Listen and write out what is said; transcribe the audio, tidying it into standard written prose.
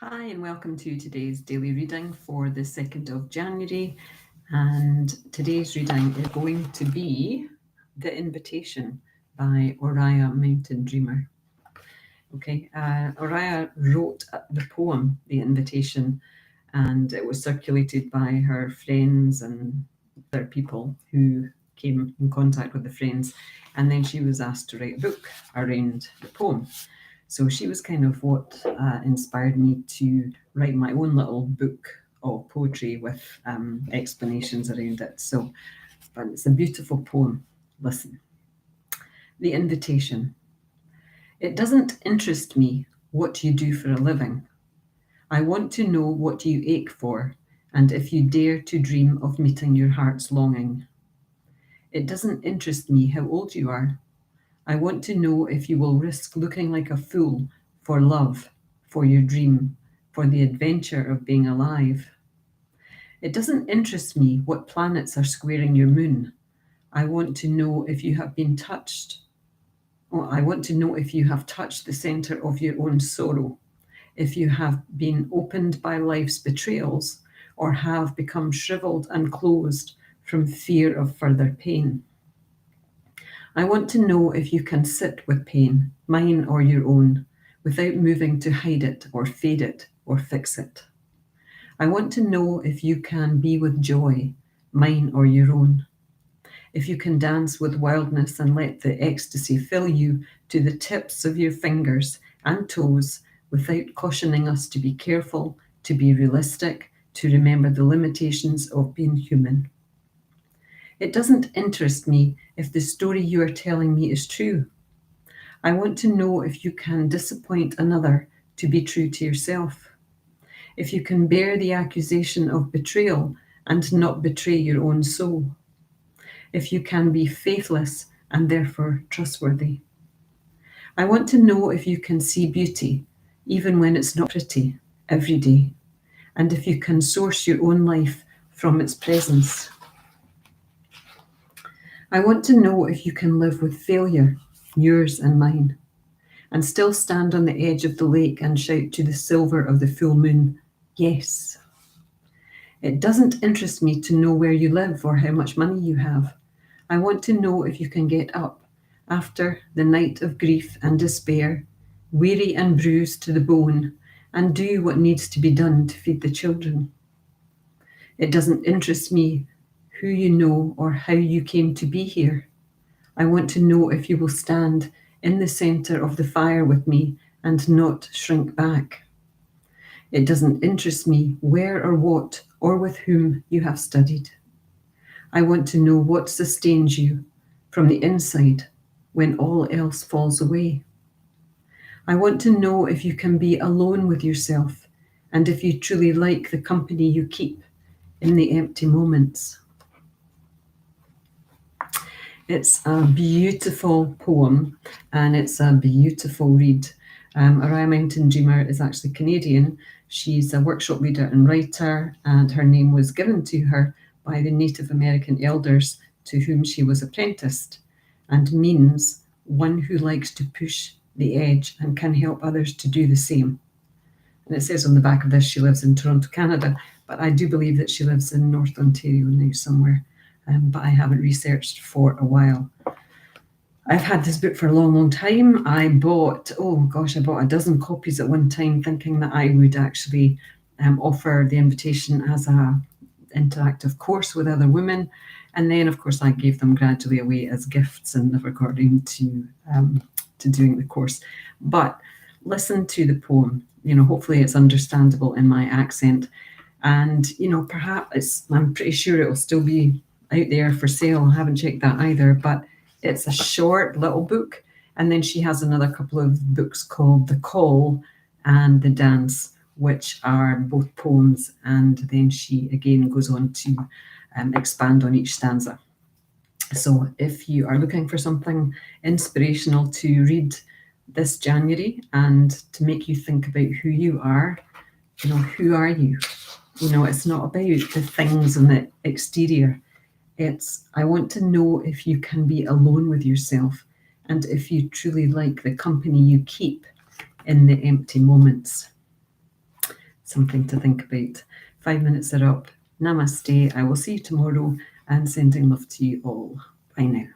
Hi, and welcome to today's daily reading for the 2nd of January. And today's reading is going to be The Invitation by Oriah Mountain Dreamer. Okay, Oriah wrote the poem, The Invitation, and it was circulated by her friends and other people who came in contact with the friends. And then she was asked to write a book around the poem. So she was kind of what inspired me to write my own little book of poetry with explanations around it. So, but it's a beautiful poem. Listen. The Invitation. It doesn't interest me what you do for a living. I want to know what you ache for, and if you dare to dream of meeting your heart's longing. It doesn't interest me how old you are. I want to know if you will risk looking like a fool for love, for your dream, for the adventure of being alive. It doesn't interest me what planets are squaring your moon. I want to know if you have been touched. I want to know if you have touched the center of your own sorrow, if you have been opened by life's betrayals, or have become shriveled and closed from fear of further pain. I want to know if you can sit with pain, mine or your own, without moving to hide it or fade it or fix it. I want to know if you can be with joy, mine or your own. If you can dance with wildness and let the ecstasy fill you to the tips of your fingers and toes without cautioning us to be careful, to be realistic, to remember the limitations of being human. It doesn't interest me if the story you are telling me is true. I want to know if you can disappoint another to be true to yourself. If you can bear the accusation of betrayal and not betray your own soul. If you can be faithless and therefore trustworthy. I want to know if you can see beauty, even when it's not pretty, every day. And if you can source your own life from its presence. I want to know if you can live with failure, yours and mine, and still stand on the edge of the lake and shout to the silver of the full moon, yes. It doesn't interest me to know where you live or how much money you have. I want to know if you can get up after the night of grief and despair, weary and bruised to the bone, and do what needs to be done to feed the children. It doesn't interest me who you know or how you came to be here. I want to know if you will stand in the center of the fire with me and not shrink back. It doesn't interest me where or what or with whom you have studied. I want to know what sustains you from the inside when all else falls away. I want to know if you can be alone with yourself and if you truly like the company you keep in the empty moments. It's a beautiful poem and it's a beautiful read. Oriah Mountain Dreamer is actually Canadian. She's a workshop leader and writer, and her name was given to her by the Native American elders to whom she was apprenticed, and means one who likes to push the edge and can help others to do the same. And it says on the back of this she lives in Toronto, Canada, but I do believe that she lives in North Ontario now somewhere, but I haven't researched for a while. I've had this book for a long, long time. I bought a dozen copies at one time, thinking that I would actually offer the invitation as a interactive course with other women. And then, of course, I gave them gradually away as gifts and never got around to doing the course. But listen to the poem. Hopefully it's understandable in my accent. And, perhaps I'm pretty sure it will still be out there for sale. I haven't checked that either, but it's a short little book. And then she has another couple of books called The Call and The Dance, which are both poems. And then she again goes on to expand on each stanza. So if you are looking for something inspirational to read this January and to make you think about who you are, who are you? It's not about the things on the exterior. It's, I want to know if you can be alone with yourself and if you truly like the company you keep in the empty moments. something to think about. 5 minutes are up. Namaste. I will see you tomorrow, and sending love to you all. Bye now.